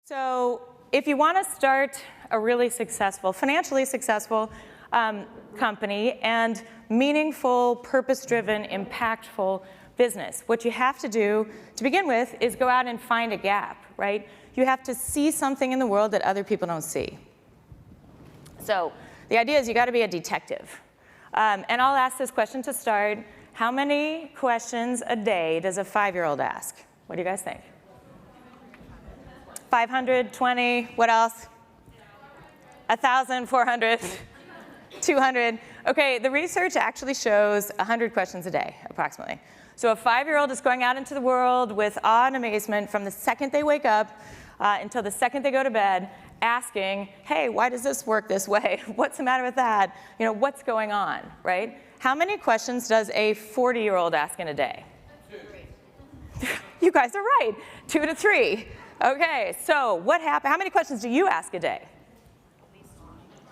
So if you want to start a really successful, financially successful company and meaningful, purpose-driven, impactful business, what you have to do to begin with is go out and find a gap, right? You have to see something in the world that other people don't see. So the idea is you got to be a detective. And I'll ask this question to start. How many questions a day does a 5-year-old ask? What do you guys think? 500, 20, what else? 1,000, 400, 200. Okay, the research actually shows 100 questions a day, approximately. So a 5-year-old is going out into the world with awe and amazement from the second they wake up until the second they go to bed, asking, hey, why does this work this way? What's the matter with that? You know, what's going on, right? How many questions does a 40-year-old ask in a day? 2. You guys are right, 2 to 3. Okay, so what happened? How many questions do you ask a day?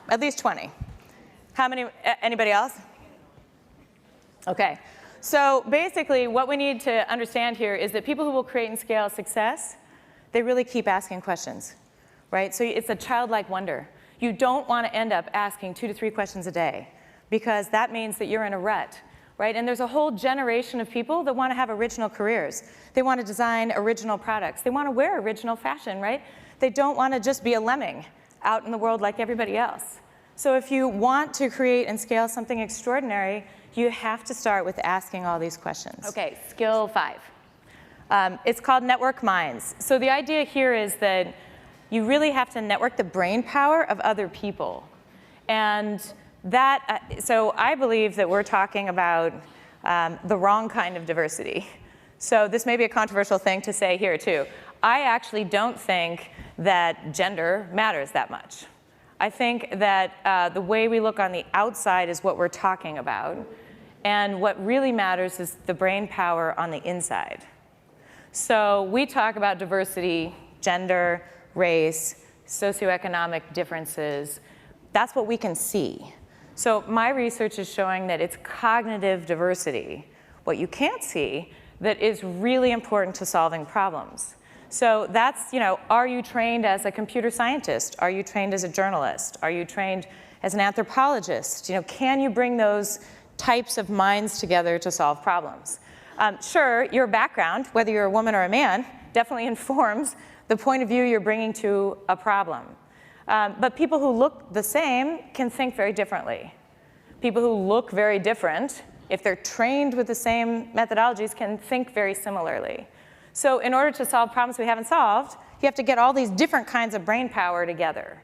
At least 20. How many, anybody else? Okay, so basically what we need to understand here is that people who will create and scale success, they really keep asking questions, right? So it's a childlike wonder. You don't want to end up asking 2 to 3 questions a day because that means that you're in a rut. Right? And there's a whole generation of people that want to have original careers. They want to design original products. They want to wear original fashion, right? They don't want to just be a lemming out in the world like everybody else. So if you want to create and scale something extraordinary, you have to start with asking all these questions. Okay, skill 5. It's called network minds. So the idea here is that you really have to network the brain power of other people. And so I believe that we're talking about the wrong kind of diversity. So this may be a controversial thing to say here too. I actually don't think that gender matters that much. I think that the way we look on the outside is what we're talking about. And what really matters is the brain power on the inside. So we talk about diversity, gender, race, socioeconomic differences. That's what we can see. So my research is showing that it's cognitive diversity, what you can't see, that is really important to solving problems. So that's, you know, are you trained as a computer scientist? Are you trained as a journalist? Are you trained as an anthropologist? You know, can you bring those types of minds together to solve problems? Sure, your background, whether you're a woman or a man, definitely informs the point of view you're bringing to a problem. But people who look the same can think very differently. People who look very different, if they're trained with the same methodologies, can think very similarly. So in order to solve problems we haven't solved, you have to get all these different kinds of brain power together.